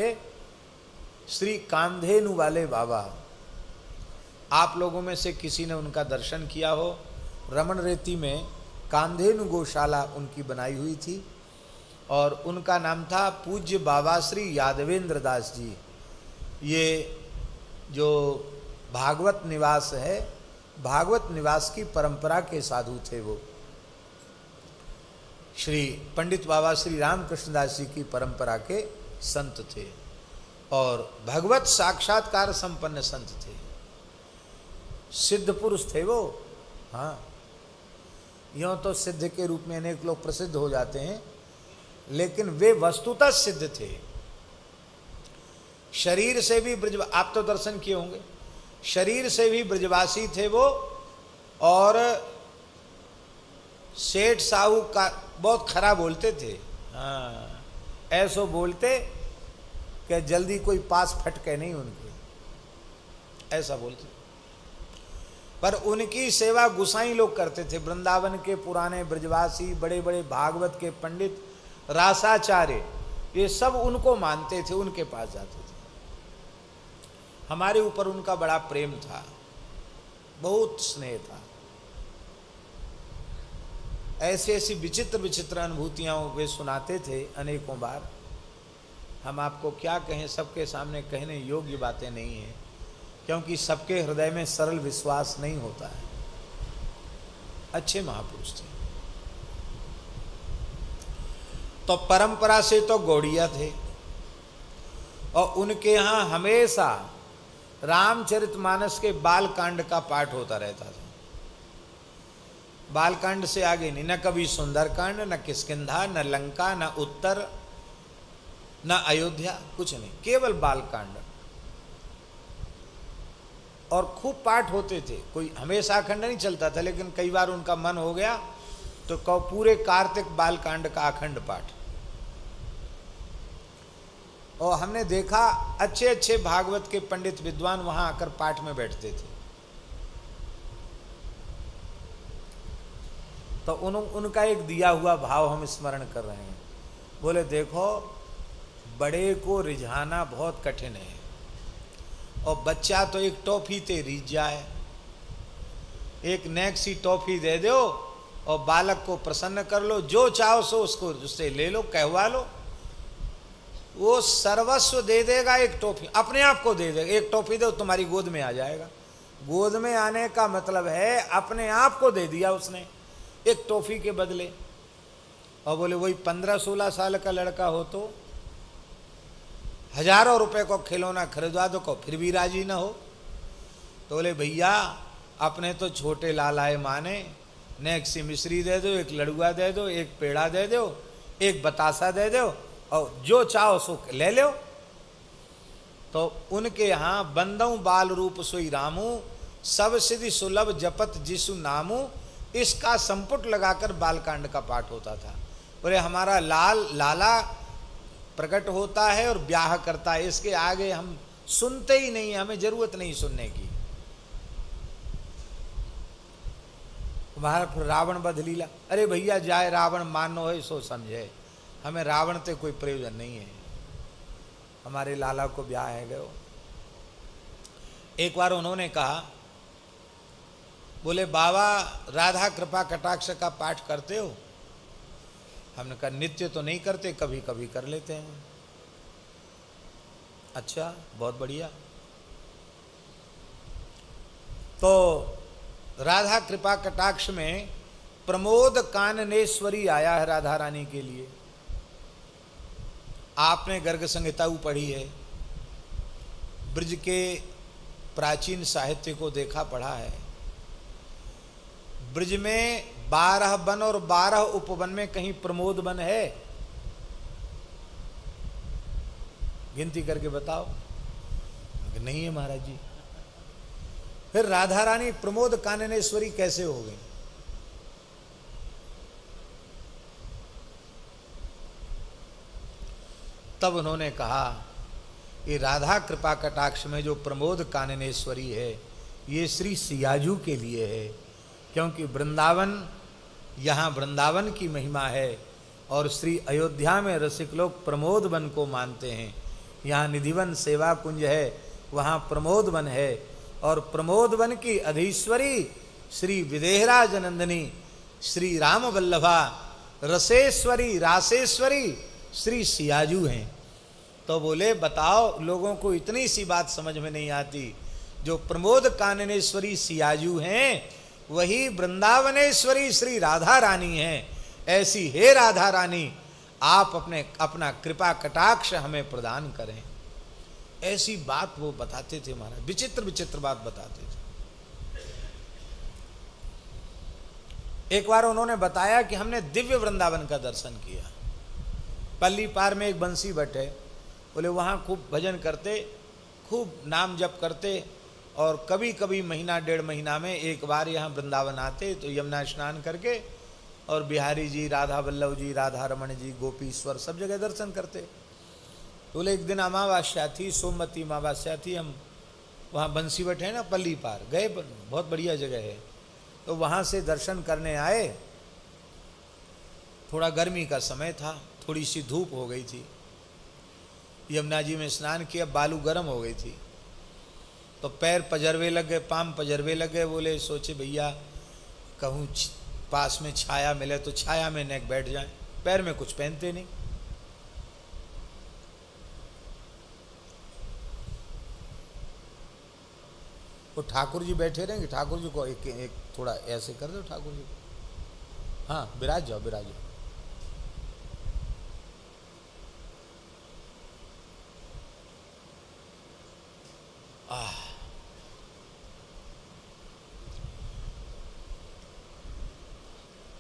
के श्री कांधेनु वाले बाबा। आप लोगों में से किसी ने उनका दर्शन किया हो, रमन रेती में कांधेनु गौशाला उनकी बनाई हुई थी और उनका नाम था पूज्य बाबा श्री यादवेंद्र दास जी। ये जो भागवत निवास है, भागवत निवास की परंपरा के साधु थे वो। श्री पंडित बाबा श्री रामकृष्ण दास जी की परंपरा के संत थे और भगवत साक्षात्कार संपन्न संत थे, सिद्ध पुरुष थे वो। हाँ, यूँ तो सिद्ध के रूप में अनेक लोग प्रसिद्ध हो जाते हैं, लेकिन वे वस्तुतः सिद्ध थे। शरीर से भी ब्रज, आप तो दर्शन किए होंगे, शरीर से भी ब्रजवासी थे वो और सेठ साहू का बहुत खरा बोलते थे। हाँ, ऐसो बोलते कि जल्दी कोई पास फटके नहीं उनके, ऐसा बोलते। पर उनकी सेवा गुसाई लोग करते थे। वृंदावन के पुराने ब्रजवासी, बड़े बड़े भागवत के पंडित, रासाचार्य, ये सब उनको मानते थे, उनके पास जाते थे। हमारे ऊपर उनका बड़ा प्रेम था, बहुत स्नेह था। ऐसी ऐसी विचित्र विचित्र अनुभूतियां वे सुनाते थे अनेकों बार। हम आपको क्या कहें, सबके सामने कहने योग्य बातें नहीं हैं, क्योंकि सबके हृदय में सरल विश्वास नहीं होता है। अच्छे महापुरुष थे। तो परंपरा से तो गौड़िया थे और उनके यहाँ हमेशा रामचरितमानस के बालकांड का पाठ होता रहता था। बालकांड से आगे नहीं, न कभी सुंदरकांड, न किष्किंधा, न लंका, न उत्तर, न अयोध्या, कुछ नहीं, केवल बालकांड। और खूब पाठ होते थे, कोई हमेशा अखंड नहीं चलता था, लेकिन कई बार उनका मन हो गया तो पूरे कार्तिक बालकांड का अखंड पाठ। और हमने देखा अच्छे अच्छे भागवत के पंडित विद्वान वहां आकर पाठ में बैठते थे। तो उनका एक दिया हुआ भाव हम स्मरण कर रहे हैं। बोले देखो, बड़े को रिझाना बहुत कठिन है और बच्चा तो एक टॉफी ते रिझ जाए, एक नेक सी टॉफी दे दो और बालक को प्रसन्न कर लो, जो चाहो सो उसको उससे ले लो, कहवा लो, वो सर्वस्व दे देगा। एक टॉफी अपने आप को दे देगा, एक टॉफी दो तुम्हारी गोद में आ जाएगा। गोद में आने का मतलब है अपने आप को दे दिया उसने एक टॉफी के बदले। और बोले वही 15-16 साल का लड़का हो तो हजारों रुपए को खिलौना खरीदवा दो को फिर भी राजी ना हो। तो बोले भैया अपने तो छोटे लालाए माने, नेक सी मिश्री दे दो, एक लड़ुआ दे दो, एक पेड़ा दे दो, एक बतासा दे दो और जो चाहो सो ले लो। तो उनके यहाँ बंदऊ बाल रूप सोई रामू, सब सिद्धि सुलभ जपत जिसु नामू, इसका संपुट लगाकर बालकांड का पाठ होता था। बोले हमारा लाला प्रकट होता है और ब्याह करता है, इसके आगे हम सुनते ही नहीं, हमें जरूरत नहीं सुनने की। फिर रावण बध लीला, अरे भैया जाए रावण मानो है सो समझे, हमें रावण से कोई प्रयोजन नहीं है, हमारे लाला को ब्याह है गयो। एक बार उन्होंने कहा, बोले बाबा राधा कृपा कटाक्ष का पाठ करते हो? हमने कहा नित्य तो नहीं करते, कभी कभी कर लेते हैं। अच्छा, बहुत बढ़िया। तो राधा कृपा कटाक्ष में प्रमोद काननेश्वरी आया है राधा रानी के लिए। आपने गर्ग संहिता पढ़ी है, ब्रज के प्राचीन साहित्य को देखा पढ़ा है। ब्रज में 12 वन और 12 उपवन में कहीं प्रमोद वन है? गिनती करके बताओ। नहीं है महाराज जी। फिर राधा रानी प्रमोद काननेश्वरी कैसे हो गई? तब उन्होंने कहा ये राधा कृपा कटाक्ष में जो प्रमोद काननेश्वरी है ये श्री सियाजू के लिए है, क्योंकि वृंदावन, यहाँ वृंदावन की महिमा है और श्री अयोध्या में रसिक लोग प्रमोद वन को मानते हैं, यहाँ निधिवन सेवा कुंज है, वहाँ प्रमोद वन है, और प्रमोद वन की अधीश्वरी श्री विदेहराज नंदिनी श्री राम वल्लभा रसेश्वरी रासेश्वरी श्री सियाजू हैं। तो बोले बताओ, लोगों को इतनी सी बात समझ में नहीं आती, जो प्रमोद काननेश्वरी सियाजू हैं वही वृंदावनेश्वरी श्री राधा रानी हैं। ऐसी हे राधा रानी, आप अपना कृपा कटाक्ष हमें प्रदान करें। ऐसी बात वो बताते थे महाराज, विचित्र विचित्र बात बताते थे। एक बार उन्होंने बताया कि हमने दिव्य वृंदावन का दर्शन किया। पल्ली पार में एक बंसी भट्ट है, बोले वहाँ खूब भजन करते, खूब नाम जप करते, और कभी कभी महीना डेढ़ महीना में एक बार यहाँ वृंदावन आते तो यमुना स्नान करके और बिहारी जी, राधा वल्लभ जी, राधा रमण जी, गोपीश्वर सब जगह दर्शन करते। बोले एक दिन अमावस्या थी, सोमवती अमावस्या थी, हम वहाँ बंसीवट है ना पल्ली पार गए, बहुत बढ़िया जगह है, तो वहाँ से दर्शन करने आए। थोड़ा गर्मी का समय था, थोड़ी सी धूप हो गई थी, यमुना जी में स्नान किया, बालू गर्म हो गई थी, तो पैर पजरवे लग गए, पाम पजरवे लग गए। बोले सोचे भैया कहूँ पास में छाया मिले तो छाया में नेक बैठ जाए, पैर में कुछ पहनते नहीं। वो ठाकुर जी बैठे रहेंगे, ठाकुर जी को एक थोड़ा ऐसे कर दो ठाकुर जी को, हाँ विराज जाओ विराज जाओ।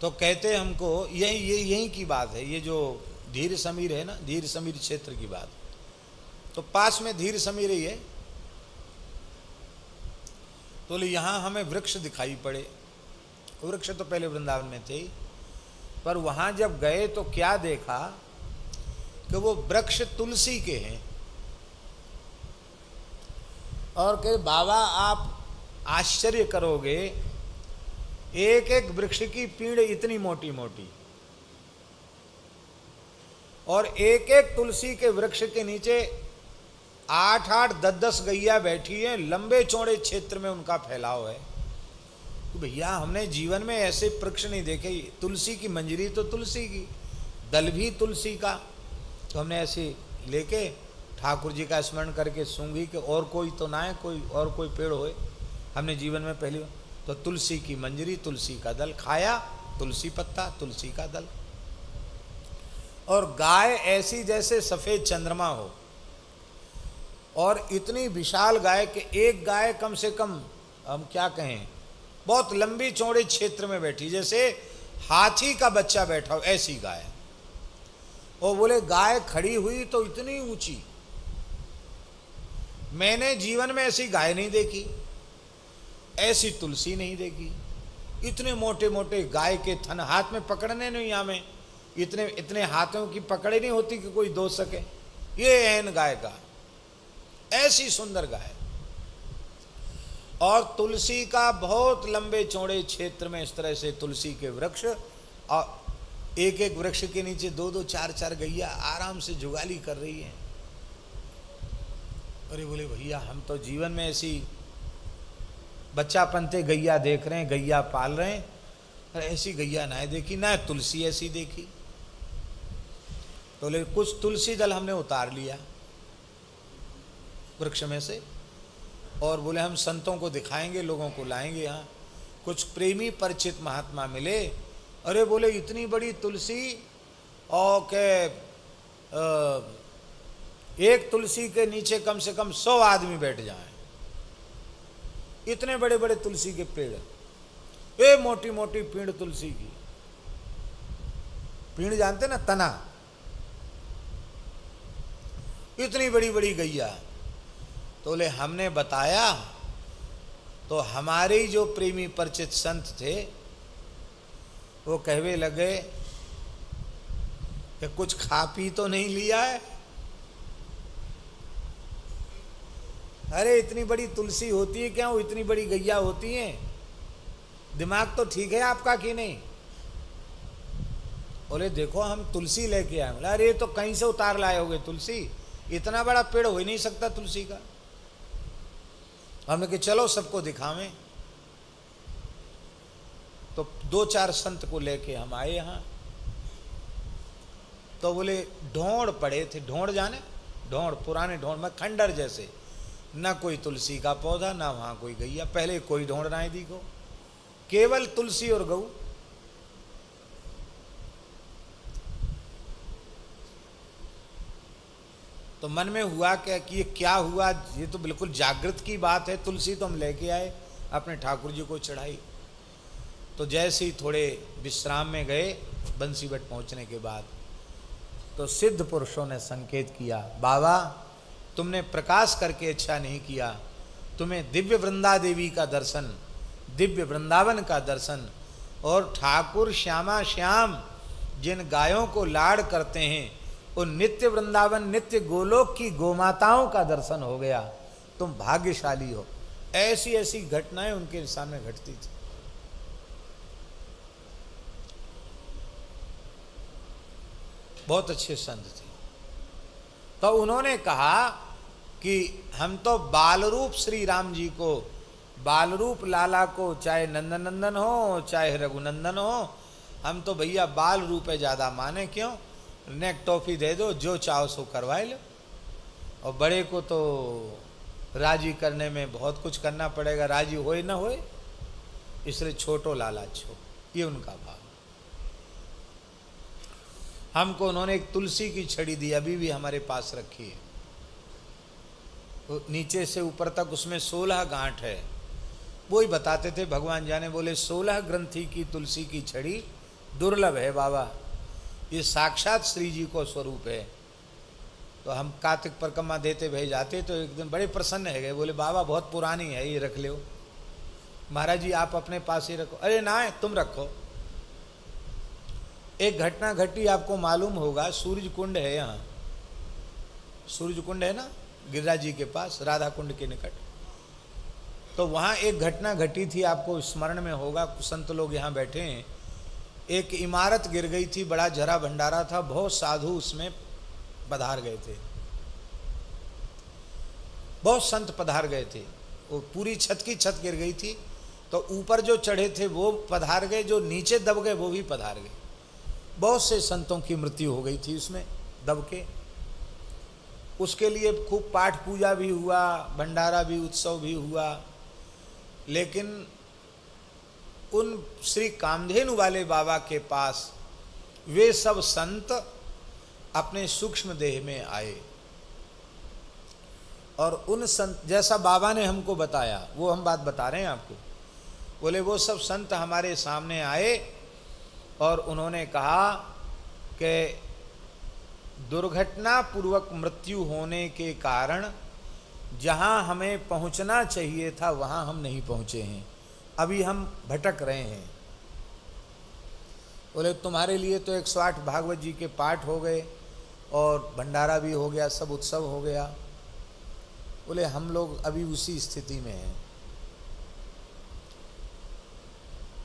तो कहते हमको यही की बात है, ये जो धीर समीर है ना, धीर समीर क्षेत्र की बात, तो पास में धीर समीर ही है। तो यहाँ हमें वृक्ष दिखाई पड़े, वृक्ष तो पहले वृंदावन में थे, पर वहाँ जब गए तो क्या देखा कि वो वृक्ष तुलसी के हैं। और कहे बाबा आप आश्चर्य करोगे, एक एक वृक्ष की पीड़ इतनी मोटी मोटी, और एक एक तुलसी के वृक्ष के नीचे 8-8 10-10 गैया बैठी हैं, लंबे चौड़े क्षेत्र में उनका फैलाव है। तो भैया हमने जीवन में ऐसे वृक्ष नहीं देखे, तुलसी की मंजरी तो तुलसी की, दल भी तुलसी का। तो हमने ऐसे लेके ठाकुर जी का स्मरण करके सूंघी कि और कोई तो ना है, कोई और कोई पेड़ होए, हमने जीवन में पहली। तो तुलसी की मंजरी, तुलसी का दल खाया, तुलसी पत्ता, तुलसी का दल। और गाय ऐसी जैसे सफेद चंद्रमा हो, और इतनी विशाल गाय कि एक गाय कम से कम हम क्या कहें, बहुत लंबी चौड़े क्षेत्र में बैठी, जैसे हाथी का बच्चा बैठा हो ऐसी गाय। और बोले गाय खड़ी हुई तो इतनी ऊंची, मैंने जीवन में ऐसी गाय नहीं देखी, ऐसी तुलसी नहीं देखी। इतने मोटे मोटे गाय के थन, हाथ में पकड़ने नहीं हमें, इतने इतने हाथों की पकड़े नहीं होती कि कोई दो सके। ये ऐन गाय का, ऐसी सुंदर गाय। और तुलसी का बहुत लंबे चौड़े क्षेत्र में इस तरह से तुलसी के वृक्ष, और एक एक वृक्ष के नीचे 2-2 4-4 गैया आराम से जुगाली कर रही हैं। अरे बोले भैया हम तो जीवन में ऐसी बच्चा पनते गैया देख रहे हैं, गैया पाल रहे हैं, पर ऐसी गैया ना देखी, ना तुलसी ऐसी देखी। तो बोले कुछ तुलसी दल हमने उतार लिया वृक्ष में से, और बोले हम संतों को दिखाएंगे, लोगों को लाएंगे यहाँ। कुछ प्रेमी परिचित महात्मा मिले, अरे बोले इतनी बड़ी तुलसी, और के एक तुलसी के नीचे कम से कम 100 आदमी बैठ जाएं, इतने बड़े बड़े तुलसी के पेड़, ये मोटी मोटी पीड़ तुलसी की। पीड़ जानते ना, तना, इतनी बड़ी बड़ी गैया। तो बोले हमने बताया, तो हमारे जो प्रेमी परिचित संत थे वो कहवे लगे कि कुछ खा पी तो नहीं लिया है। अरे इतनी बड़ी तुलसी होती है क्या, वो इतनी बड़ी गैया होती हैं, दिमाग तो ठीक है आपका कि नहीं। बोले देखो हम तुलसी लेके आए। बोला अरे तो कहीं से उतार लाए होगे तुलसी, इतना बड़ा पेड़ हो ही नहीं सकता तुलसी का। हमने कि चलो सबको दिखावें। तो 2-4 संत को लेके हम आए यहाँ। तो बोले ढोंड़ पड़े थे, ढोंड़ जाने, ढोंड़, पुराने ढोंड़ में खंडर जैसे, ना कोई तुलसी का पौधा, ना वहां कोई गैया, पहले कोई ढोंड़ ना दी को, केवल तुलसी और गऊ। तो मन में हुआ क्या कि ये क्या हुआ, ये तो बिल्कुल जागृत की बात है। तुलसी तो हम लेके आए, अपने ठाकुर जी को चढ़ाई। तो जैसे ही थोड़े विश्राम में गए बंसीवट पहुंचने के बाद, तो सिद्ध पुरुषों ने संकेत किया, बाबा तुमने प्रकाश करके अच्छा नहीं किया, तुम्हें दिव्य वृंदा देवी का दर्शन, दिव्य वृंदावन का दर्शन और ठाकुर श्यामा श्याम जिन गायों को लाड़ करते हैं उन नित्य वृंदावन नित्य गोलोक की गोमाताओं का दर्शन हो गया। तुम भाग्यशाली हो। ऐसी ऐसी घटनाएं उनके सामने घटती थी। बहुत अच्छे संत थे। तो उन्होंने कहा कि हम तो बाल रूप श्री राम जी को, बाल रूप लाला को, चाहे नंदन नंदन हो चाहे रघुनंदन हो, हम तो भैया बाल रूप है ज्यादा माने। क्यों? नेक टॉफी दे दो, जो चाहो सो करवाए लो। और बड़े को तो राजी करने में बहुत कुछ करना पड़ेगा, राजी होए ना होए, इसलिए छोटो लाला छो, ये उनका भाव। हमको उन्होंने एक तुलसी की छड़ी दी, अभी भी हमारे पास रखी है। तो नीचे से ऊपर तक उसमें 16 गांठ है। वो ही बताते थे, भगवान जाने, बोले 16 ग्रंथि की तुलसी की छड़ी दुर्लभ है बाबा, ये साक्षात श्री जी को स्वरूप है। तो हम कार्तिक परिक्रमा देते भे जाते, तो एक दिन बड़े प्रसन्न है गए, बोले बाबा बहुत पुरानी है, ये रख लो। महाराज जी आप अपने पास ही रखो। अरे ना तुम रखो। एक घटना घटी, आपको मालूम होगा, सूरज कुंड है यहाँ, सूरज कुंड है ना गिरिराज जी के पास, राधा कुंड के निकट। तो वहाँ एक घटना घटी थी, आपको स्मरण में होगा, संत लोग यहाँ बैठे हैं। एक इमारत गिर गई थी, बड़ा जरा भंडारा था, बहुत साधु उसमें पधार गए थे, बहुत संत पधार गए थे। वो पूरी छत की छत गिर गई थी, तो ऊपर जो चढ़े थे वो पधार गए, जो नीचे दब गए वो भी पधार गए। बहुत से संतों की मृत्यु हो गई थी उसमें दब के। उसके लिए खूब पाठ पूजा भी हुआ, भंडारा भी, उत्सव भी हुआ। लेकिन उन श्री कामधेनु वाले बाबा के पास वे सब संत अपने सूक्ष्म देह में आए, और उन संत जैसा बाबा ने हमको बताया वो हम बात बता रहे हैं आपको। बोले वो सब संत हमारे सामने आए और उन्होंने कहा कि दुर्घटना पूर्वक मृत्यु होने के कारण जहाँ हमें पहुँचना चाहिए था वहाँ हम नहीं पहुँचे हैं, अभी हम भटक रहे हैं। बोले तुम्हारे लिए तो 108 भागवत जी के पाठ हो गए और भंडारा भी हो गया, सब उत्सव हो गया। बोले हम लोग अभी उसी स्थिति में हैं।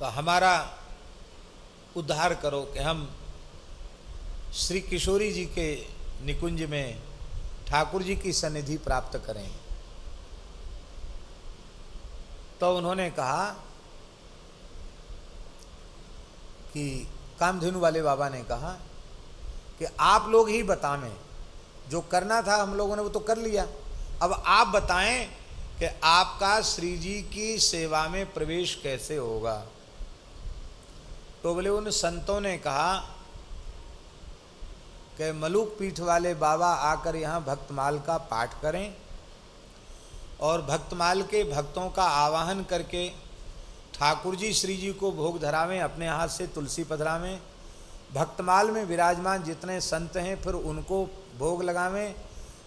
तो हमारा उद्धार करो कि हम श्री किशोरी जी के निकुंज में ठाकुर जी की सन्निधि प्राप्त करें। तो उन्होंने कहा कि कामधेनु वाले बाबा ने कहा कि आप लोग ही बताएं, जो करना था हम लोगों ने वो तो कर लिया, अब आप बताएं कि आपका श्री जी की सेवा में प्रवेश कैसे होगा। तो बोले उन संतों ने कहा कि मलूक पीठ वाले बाबा आकर यहाँ भक्तमाल का पाठ करें और भक्तमाल के भक्तों का आवाहन करके ठाकुर जी श्री जी को भोग धरावें, अपने हाथ से तुलसी पधरावें, भक्तमाल में विराजमान जितने संत हैं फिर उनको भोग लगावें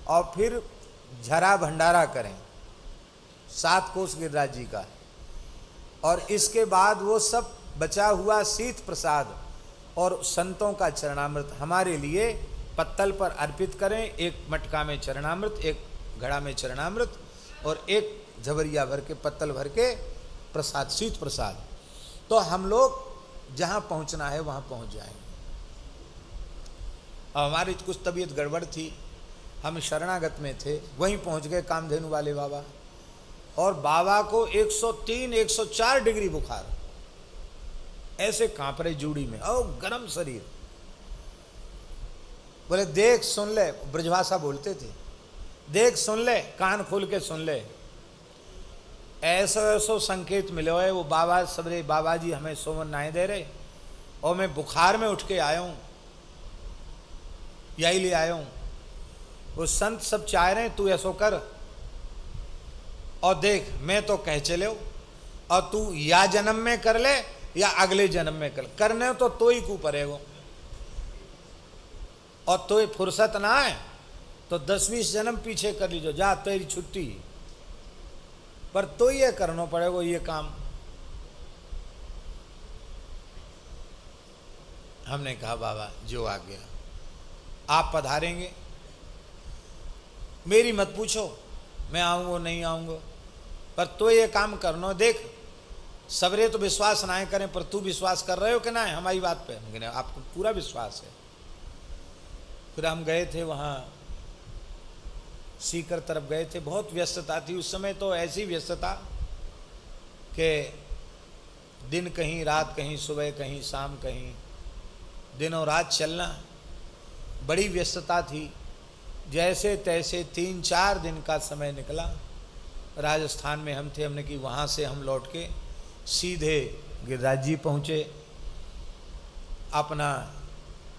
और फिर झरा भंडारा करें 7 कोस गिरिराज जी का। और इसके बाद वो सब बचा हुआ शीत प्रसाद और संतों का चरणामृत हमारे लिए पत्तल पर अर्पित करें। एक मटका में चरणामृत, एक घड़ा में चरणामृत और एक झबरिया भर के, पत्तल भर के प्रसाद, शीत प्रसाद। तो हम लोग जहाँ पहुँचना है वहाँ पहुँच जाएंगे। और हमारी कुछ तबीयत गड़बड़ थी, हम शरणागत में थे, वहीं पहुंच गए कामधेनु वाले बाबा, और बाबा को 103 104 डिग्री बुखार, ऐसे कांप रहे जूड़ी में, और गर्म शरीर। बोले देख सुन ले, ब्रजभाषा बोलते थे, देख सुन ले, कान खोल के सुन ले, ऐसो ऐसो संकेत मिले हुए। वो बाबा सबरे बाबा जी हमें सोमन नहीं दे रहे, और मैं बुखार में उठ के आया हूं, यही ले आया हूं। वो संत सब चाह रहे हैं तू ऐसो कर, और देख मैं तो कह चले हो, और तू या जन्म में कर ले या अगले जन्म में कर, करने तो ही कू पड़ेगो, और तो फुर्सत ना है तो 10-20 जन्म पीछे कर लीजो, जा तेरी छुट्टी, पर तो ये करना पड़ेगा ये काम। हमने कहा बाबा जो आ गया, आप पधारेंगे, मेरी मत पूछो, मैं आऊंगा नहीं आऊंगा, पर तो ये काम करना। देख सबरे तो विश्वास ना करें, पर तू विश्वास कर रहे हो कि ना हमारी बात पे? आपको पूरा विश्वास है। फिर हम गए थे वहाँ सीकर तरफ गए थे, बहुत व्यस्तता थी उस समय, तो ऐसी व्यस्तता कि दिन कहीं रात कहीं, सुबह कहीं शाम कहीं, दिन और रात चलना, बड़ी व्यस्तता थी। जैसे तैसे 3-4 दिन का समय निकला। राजस्थान में हम थे, हमने कि वहाँ से हम लौट के सीधे गिरिराज जी पहुँचे। अपना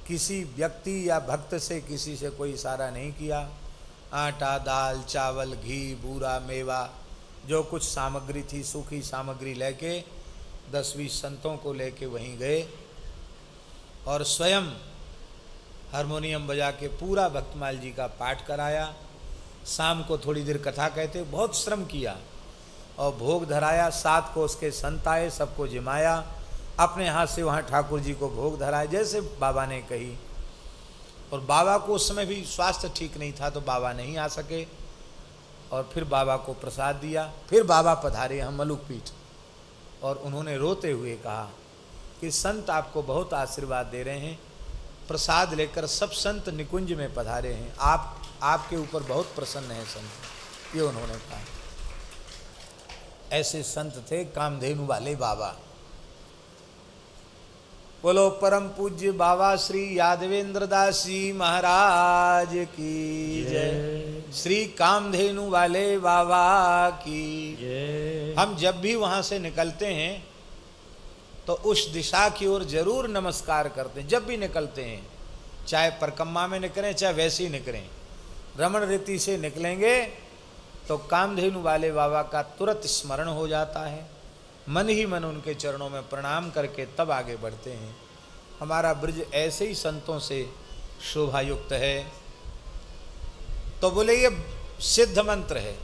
किसी व्यक्ति या भक्त से किसी से कोई इशारा नहीं किया। आटा, दाल, चावल, घी, बूरा, मेवा, जो कुछ सामग्री थी, सूखी सामग्री लेके 10-20 संतों को लेके वहीं गए, और स्वयं हारमोनियम बजा के पूरा भक्तमाल जी का पाठ कराया। शाम को थोड़ी देर कथा कहते, बहुत श्रम किया, और भोग धराया। 7 को उसके संत आए, सबको जिमाया, अपने हाथ से वहाँ ठाकुर जी को भोग धराया जैसे बाबा ने कही। और बाबा को उस समय भी स्वास्थ्य ठीक नहीं था, तो बाबा नहीं आ सके, और फिर बाबा को प्रसाद दिया। फिर बाबा पधारे हम मलुक पीठ, और उन्होंने रोते हुए कहा कि संत आपको बहुत आशीर्वाद दे रहे हैं, प्रसाद लेकर सब संत निकुंज में पधारे हैं, आपके ऊपर बहुत प्रसन्न है संत, ये उन्होंने कहा। ऐसे संत थे कामधेनु वाले बाबा। बोलो परम पूज्य बाबा श्री यादवेंद्र दास जी महाराज की जय, श्री कामधेनु वाले बाबा की जय। हम जब भी वहां से निकलते हैं तो उस दिशा की ओर जरूर नमस्कार करते हैं, जब भी निकलते हैं, चाहे परिक्रमा में निकलें चाहे वैसे ही निकलें। रमण रीति से निकलेंगे तो कामधेनु वाले बाबा का तुरंत स्मरण हो जाता है, मन ही मन उनके चरणों में प्रणाम करके तब आगे बढ़ते हैं। हमारा ब्रज ऐसे ही संतों से शोभायुक्त है। तो बोले ये सिद्ध मंत्र है।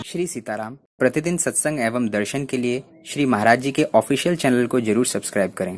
श्री सीताराम प्रतिदिन सत्संग एवं दर्शन के लिए श्री महाराज जी के ऑफिशियल चैनल को जरूर सब्सक्राइब करें।